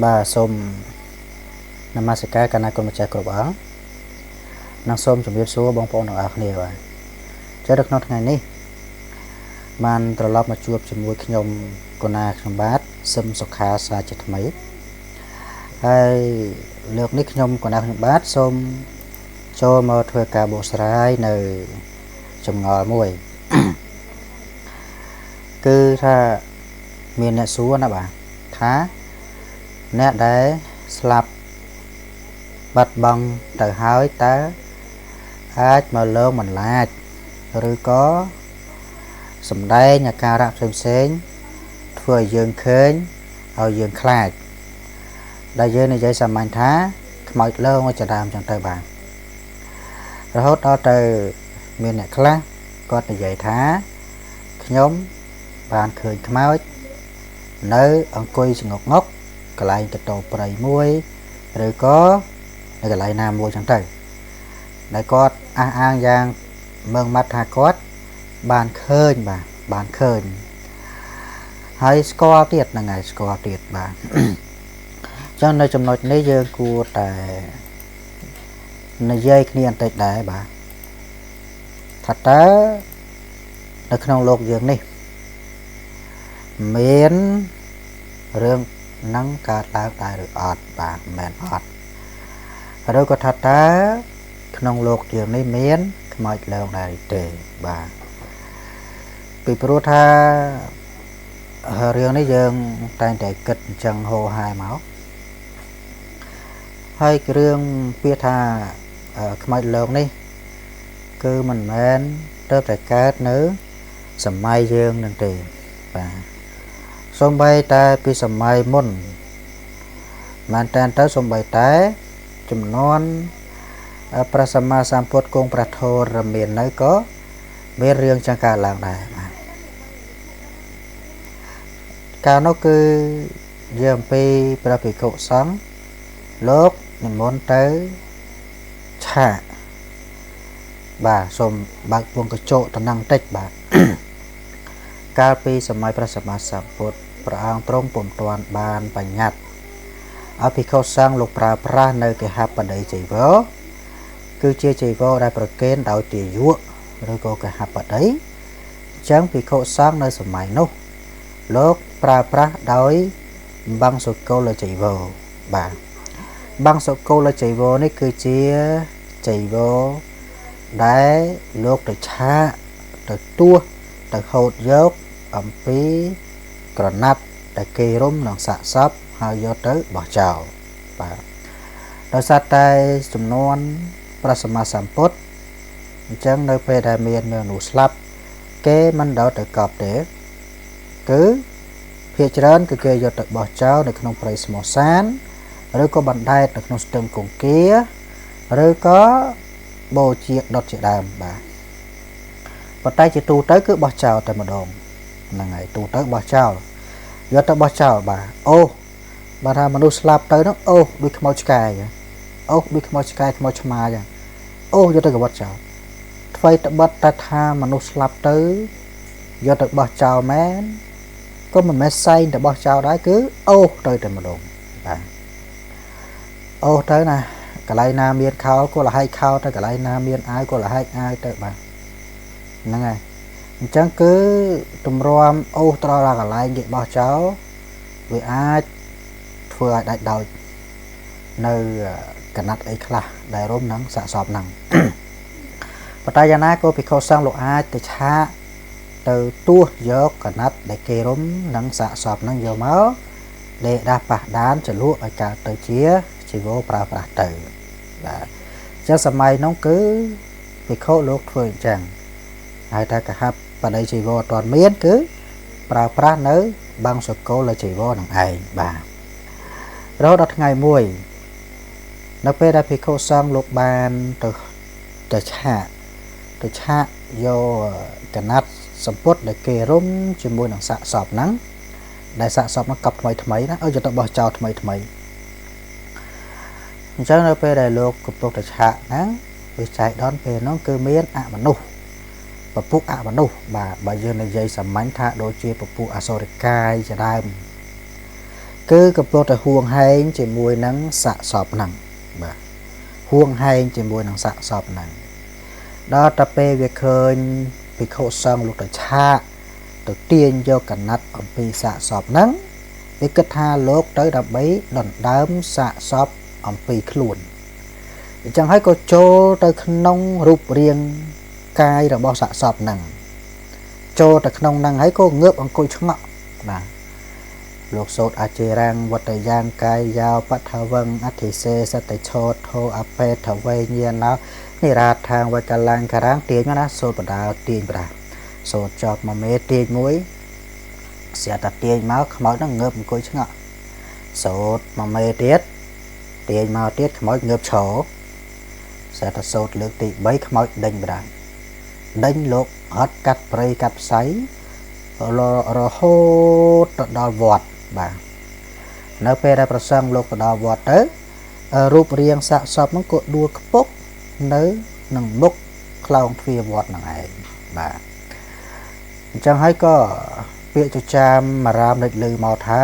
bà xôm nằm mà sẽ cái cana con mà chạy cột bóng năng xôm chuẩn bị số bóng phong nào này và chơi được nó ngày ní man trở lọp mà chuột chỉ mùi nhom con na trong bát xâm sọc khá xa chật mấy hay lược nick nhom con na trong bát xôm cho mà thuê cả bộ sải nơi trong ngõ mùi cứ tha miền nè xúa nè bà khá nè đấy slap bắt băng từ hói tá ách mà lơ mình lại rồi có sầm đây nhà cao rạp xem xén vừa dương khơi ở dương khai đại dương này dây sầm mạnh thá mọi lơ mà chờ đàm chẳng tới bà rồi hốt đó từ miền này khác có từ dây thá nhóm bàn khơi máu nơi ông coi ngọc ngốc cái lại cái tổ bầy muôi rồi có cái lại nam muôi chẳng tới lại có an giang mương mắt hà cốt bàn khơi bà bàn khơi hay score tiệt là ngày score tiệt bà cho nên trong nội này giờ của tại nơi dây kia anh tịch đại bà thật đó nó không lột giường đi miến rương nắng cả lá tại được ọt bà mẹn ọt rồi có thật đó không lột giường đi miến mọi lâu này để bà bị pro tha riêng này dương tay để kịch chân hồ hai máu hay cái riêng phía tha mọi lâu này cứ mình men tớ phải cát nữa sầm mai dương đừng tiền và sông bay ta pi sầm mai môn màn tan tới sông bay té chùm non prasama samput công prathor miền nơi có bên riêng trong cả làng này cao nó cứ dương pi prapi cậu sáng lốp mình muốn tới chả bà xôm bạc vuông cái chỗ tận năng trách bà cao pi sớm mai prasama samput prang trong bồn toàn bàn bành nhạt ở phía khâu sang lục pra nơi cái hạp ở đây chỉ vỡ cứ chia chỉ vô đại bậc kén đạo tỷ dụa rồi có cái hạp ở đấy chẳng vì khâu sang nơi sớm mai nô lúc pra đói băng số câu là chỉ vô bà băng số câu là chỉ vô này cứ chia chỉ vô đấy lúc từ cha từ tua từ hột dốc ẩm phí còn nát để kê rôm nòng xạ sắp hai do tới bỏ chào và đôi sát tay sum non prasama samput chẳng nơi phê đà miền nụ slap kế mình đó từ cọp để cứ phía trên cứ kê do tới bỏ chào để không phải small san rồi có bàn tay được nông stem cùng kia rồi có bồ chiếc đọt chỉ đàm bà bàn tay chỉ tu tới cứ bỏ chào tại một đồn là ngày tu tới bỏ chào do tới bỏ chào bà ô bà ra mà nu slap tới nó ô bị mau cài ô bị mau cài mau chma vậy ô do tới bỏ chào phơi tới bắt ta tha mà nu slap tới do tới bỏ chào mén có mình mẹ say để bỏ chào đấy cứ ô tới tại một đồn bà ô tới nè cái này nam miền khao có là hai khao tới cái này nam miền ai có là hai ai tới bà nè ngày chẳng cứ tùm rom ô to là cái này vậy bao cháu vì ai vừa đại đầu nơi cái nát ấy là đại rôm nắng xạ sọp nắng và tay ra nát cô bị khâu sang lộ ai từ cha từ tua gió cái nát đại kê rôm nắng xạ sọp nắng dầu máu để đa bạc đán trở lụa ở cả từ chia chỉ vô pra tử là cho sớm mai nó cứ bị khâu lột phơi chẳng hai ta cả hấp và đây chỉ vô toàn miến cứ pra nớ băng sọc cô là chỉ vô đằng ấy bà rồi đặt ngày mùi nó về đã bị khâu sang lục bàn từ cha vô cái nát sầm pốt để kê rôm chỉ mùi đằng xạ sọp nắng đại xạ sọp nó cặp mấy đó ở chỗ tao bỏ chào mấy cho nó về đại lục cục tộc đại hạ nắng vì chạy đón về nó cứ miến mà nụ và phúc mà nụ bà dương này dây sầm mánh tha đôi chia và phúc sôi cay cho đam គឺកំពុងតែហួងហែងជាមួយនឹងសាកសពហ្នឹងបាទហួងហែងជាមួយនឹងសាកសពហ្នឹងដល់តែពេលវាឃើញភិក្ខុសង្ឃលោកតាឆាកទៅទាញយកកណាត់អំពីសាកសពហ្នឹងវាគិតថាលោកទៅដើម្បីដណ្ដើមសាកសពអំពីខ្លួនអញ្ចឹងហើយក៏ចូលទៅក្នុងរូបរាងកាយរបស់សាកសពហ្នឹងចូលទៅក្នុងហ្នឹងហើយក៏ងើបអង្គុយឆ្ងក់បាទលោកសូត្រអជេរាំងវត្តយ៉ាងកាយយោបថវង្អធិសេសតិឆោធោអបេថវេញាណោនិរាតថាងវកលាំងការាំងទាញមកណាសូត្របដាទាញប្រាសូត្រចប់មួយមេទាញមួយស្រាប់តែទាញមកខ្មោចហ្នឹងងើបអង្គុយឆ្ងក់សូត្រមួយមេទៀតទាញមកទៀតខ្មោចងើបឈរស្រាប់តែសូត្រលើកទី3ខ្មោចដេញប្រាដេញលោកអត់កាត់ព្រៃកាត់ផ្សៃរហូតទៅដល់វត្តបាទនៅពេលដែលប្រសង់លោកទៅដល់វត្តទៅរូបរាងសាកសពហ្នឹងក៏ដួលខ្ពក់នៅនឹងមុខខ្លោងទ្វារវត្តហ្នឹងឯងបាទអញ្ចឹងហើយក៏ពាក្យចចាមអារាមលេចលឺមកថា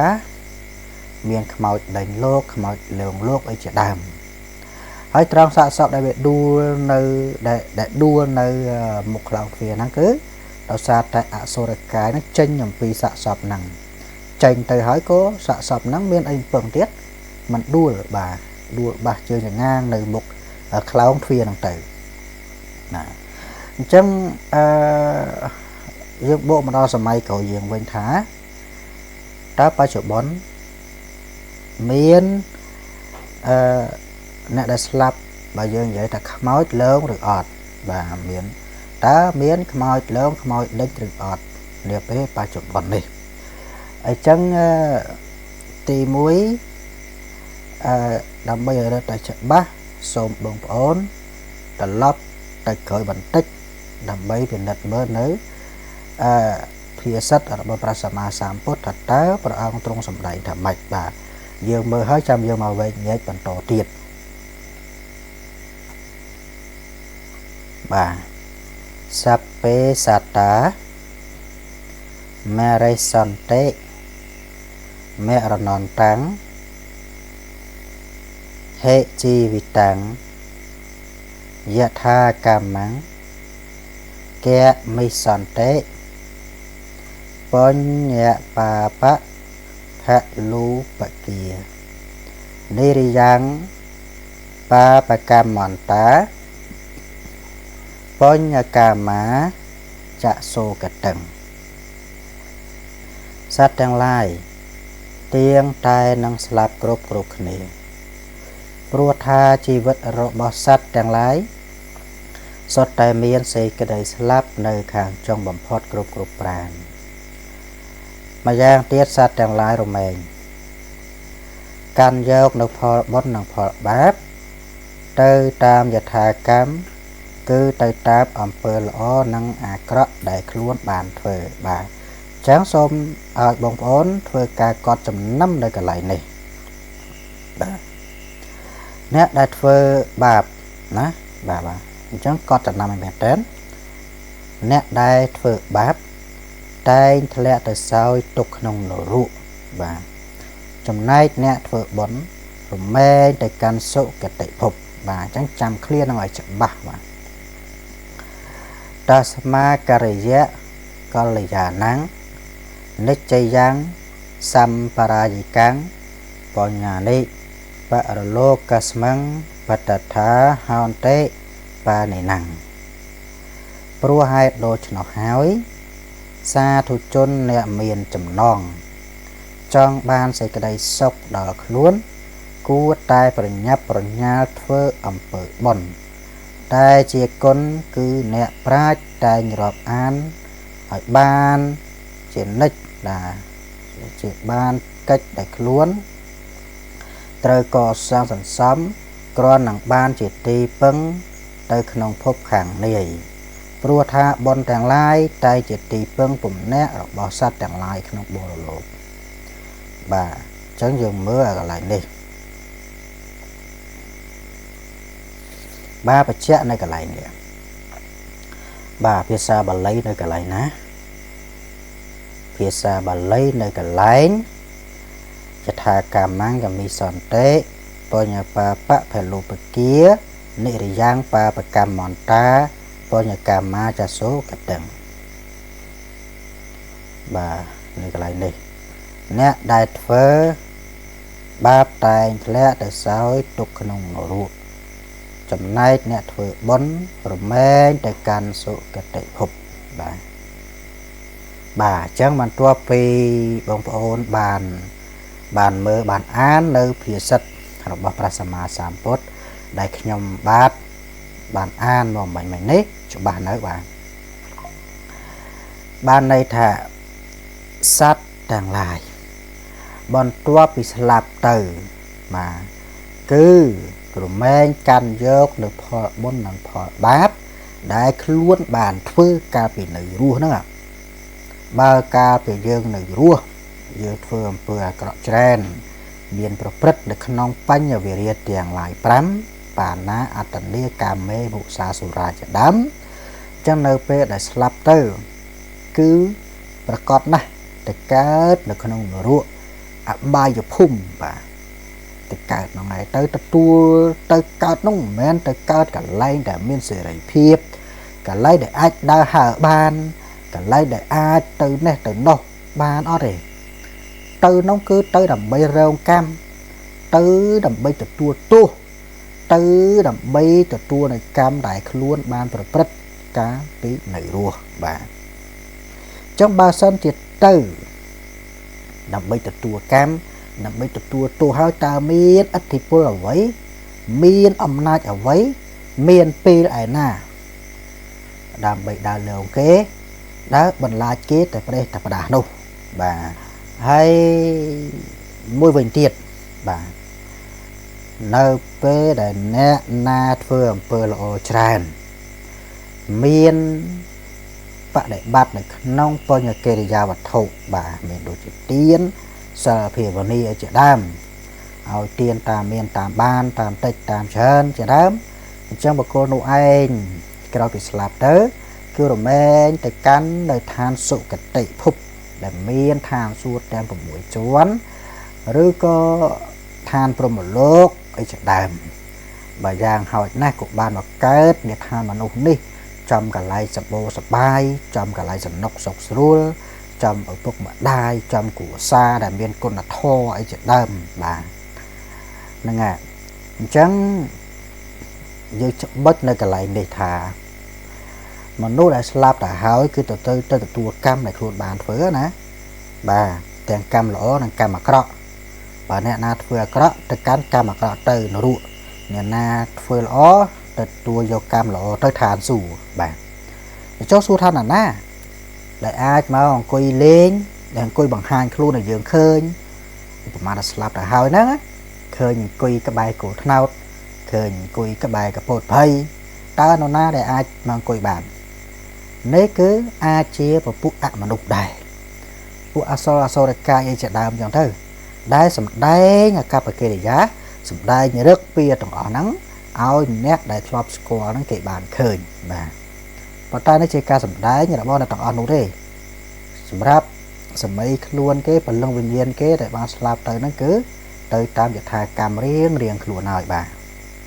មានខ្មោចដេញលោកខ្មោចលងលោកអីជាដើមហើយត្រង់សាកសពដែលវាដួលនៅដែលដួលនៅមុខខ្លោងទ្វារហ្នឹងគឺដោយសារតែអសុរកាយហ្នឹងចេញអំពីសាកសពហ្នឹងចេញទៅហើយក៏សាកសពហ្នឹងមានអីពឹងទៀតมันដួលបាទដួលបាសជើងចងាងនៅមុខខ្លោងទ្វារហ្នឹងទៅណាអញ្ចឹងយើងបកមកដល់សម័យក្រោយយើងវិញថាតើបច្ចុប្បន្នមានអ្នកដែលស្លាប់បើយើងនិយាយថាខ្មោចលើងឬអត់បាទមានតើមានខ្មោចលើងខ្មោចដេញឬអត់នាពេលបច្ចុប្បន្ននេះអញ្ចឹងទី1ដើម្បីឲ្យរត់តែច្បាស់សូមបងប្អូនត្រឡប់ទៅក្រោយបន្តិចដើម្បីពិនិត្យមើលនៅភាសិតរបស់ព្រះសម្មាសម្ពុទ្ធថាតើព្រះអង្គទ្រង់សម្ដែងថាម៉េចបាទយើងមើលហើយចាំយើងមកវែកញែកបន្តទៀតបាទសัพពេសត្តាមរិសន្តិមរណន្តាំងហេជីវិតាំងយថាកម្មੰកែមិសន្តិបញ្ញបាបៈភលូបគានិរិយ៉ាងបាបកម្មន្តាបញ្ញកាមាចសូកតឹងសត្វទាំងឡាយទៀងតែនឹងស្លាប់គ្រប់គ្នាព្រោះថាជីវិតរបស់សត្វទាំងឡាយសុទ្ធតែមានសេចក្តីស្លាប់នៅខាងចុងបំផុតគ្រប់ប្រាណម្យ៉ាងទៀតសត្វទាំងឡាយរមែងកាន់យកនៅផលបុណ្យនិងផលបាបទៅតាមយថាកម្មគឺទៅតាមអំពើល្អនិងអាក្រក់ដែលខ្លួនបានធ្វើបាទអញ្ចឹងសូមឲ្យបងប្អូនធ្វើការកត់ចំណាំនៅកន្លែងនេះបាទអ្នកដែលធ្វើបាបណាបាទអញ្ចឹងកត់ចំណាំឲ្យមែនតើអ្នកដែលធ្វើបាបតែងធ្លាក់ទៅសោយទុកក្នុងនរកបាទចំណែកអ្នកធ្វើបុណ្យរមែងទៅកាន់សុគតិភពបាទអញ្ចឹងចាំឃ្លានឹងឲ្យច្បាស់បាទតស្មាករិយៈកល្យាណੰនិច្ចយ៉ាងសម្បរាយិកាំងបញ្ញានិបរលោកស្មੰបតថាហោន្តិបានិណੰព្រោះហេតុដូច្នោះហើយសាធុជនអ្នកមានចំណងចង់បានសេចក្តីសុខដល់ខ្លួនគួរតែប្រញាប់ប្រញាល់ធ្វើអំពើបុណ្យតែជាគុណគឺអ្នកប្រាជ្ញតែងរាប់អានឲ្យបានជានិច្ចជាបានកិច្ចដែលខ្លួនត្រូវកសាងសន្សំគ្រាន់នឹងបានជាទីពឹងទៅក្នុងភពខាងនាយព្រោះថាបុណ្យទាំងឡាយតែជាទីពឹងពំនាក់របស់សត្វទាំងឡាយក្នុងបរលោកបាទអញ្ចឹងយើងមើលឲ្យកន្លែងនេះបាទបច្ចៈនៅកន្លែងនេះបាទភាសាបាលីនៅកន្លែងណាភាសាបាលីនៅកន្លែង យថាកម្មងយមីសន្តិបញ្ញបាបៈផលុបគានិរិយ៉ាងបាបកម្មមន្តាបញ្ញកម្មាចសោកតឹងបាទនៅកន្លែងនេះអ្នកដែលធ្វើបាបតែងធ្លាក់ទៅសោយទុកក្នុងនរកចំណែកអ្នកធ្វើបុណ្យរមែងទៅកាន់សុគតិភពបាទអញ្ចឹងបន្ទាប់ពីបងប្អូនបានមើលបានអាននៅភាសិតរបស់ព្រះសម្មាសម្ពុទ្ធដែលខ្ញុំបានអានមកមិញនេះច្បាស់នៅបានន័យថាសត្វទាំងឡាយបន្ទាប់ពីស្លាប់ទៅបាទគឺរមែងកាន់យកនៅផលបុណ្យនិងផលបាបដែលខ្លួនបានធ្វើកាលពីនៅរស់ហ្នឹងបើកាលពីយើងនៅរស់យើងធ្វើអំពើអាក្រក់ច្រើនមានប្រព្រឹត្តនៅក្នុងបញ្ញវេរាទាំងឡាយ5បាណាអត្តនីកាមេមុសាសុរាជាដើមចឹងនៅពេលដែលស្លាប់ទៅគឺប្រកបណាស់ទៅកើតនៅក្នុងនរកអបាយភូមិបាទទៅកើតក្នុងឯទៅទទួលទៅកើតនោះមិនមែនទៅកើតកន្លែងដែលមានសេរីភាពកន្លែងដែលអាចដើរហើរបានកន្លែងដែលអាចទៅនេះទៅនោះបានអត់ទេទៅនោះគឺទៅដើម្បីរងកម្មទៅដើម្បីទទួលទោសទៅដើម្បីទទួលនៅកម្មដែលខ្លួនបានប្រព្រឹត្តកាលពីនៅរស់បាទចឹងបើសិនជាទៅដើម្បីទទួលកម្មដើម្បីទទួលទោសហើយតើមានឥទ្ធិពលអ្វីមានអំណាចអ្វីមានពេលឯណាដើម្បីដើរលើគេដើរបន្លាចគេតែប្រេះតែផ្ដាស់នោះបាទហើយមួយវិញទៀតបាទនៅពេលដែលអ្នកណាធ្វើអំពើល្អច្រើនមានបដិបត្តិនៅក្នុងបញ្ញកិរិយាវត្ថុបាទមានដូចជាទានសិលភាវនាជាដើមឲ្យទានតាមមានតាមបានតាមតិចតាមច្រើនជាដើមអញ្ចឹងបុគ្គលនោះឯងក្រោយពីស្លាប់ទៅគឺរមែងទៅកាន់នៅឋានសុគតិភពដែលមានឋានសួគ៌ទាំង6ជាន់ឬក៏ឋានព្រហ្មលោកអីជាដើមបើយ៉ាងហោចណាស់ក៏បានមកកើតនៅឋានមនុស្សនេះចំកន្លែងសបោសបាយចំកន្លែងសំណុកសុខស្រួលចំឪពុកម្ដាយចំគ្រួសារដែលមានគុណធម៌អីជាដើមបាទហ្នឹងហើយអញ្ចឹងយើងច្បិចនៅកន្លែងនេះថាមនុស្សដែលស្លាប់ទៅហើយគឺទៅទទួលកម្មដែលខ្លួនបានធ្វើណាបាទទាំងកម្មល្អនិងកម្មអាក្រក់បើអ្នកណាធ្វើអាក្រក់ទៅកាន់កម្មអាក្រក់ទៅនរកអ្នកណាធ្វើល្អទៅទទួលយកកម្មល្អទៅឋានសួគ៌បាទចុះសួរថាណាដែលអាចមកអង្គុយលេងដែលអង្គុយបង្ហាញខ្លួនឲ្យយើងឃើញប្រហែលតែស្លាប់ទៅហើយហ្នឹងឃើញអង្គុយក្បែរគោថ្នោតឃើញអង្គុយក្បែរកពតភ័យតើនរណាដែលអាចមកអង្គុយបាននេះគឺអាចជាពពួកអមនុស្សដែរពួកអសរកាយអីជាដើមចឹងទៅដែលសម្ដែងអកប្បកិរិយាសម្ដែងរឹកពីទាំងអស់ហ្នឹងឲ្យអ្នកដែលធ្លាប់ស្គាល់ហ្នឹងគេបានឃើញបាទប៉ុន្តែនេះជាការសម្ដែងរបស់អ្នកទាំងអស់នោះទេសម្រាប់សម័យខ្លួនគេពលឹងវិញ្ញាណគេដែលបានស្លាប់ទៅហ្នឹងគឺទៅតាមយថាកម្មរៀងខ្លួនហើយបាទ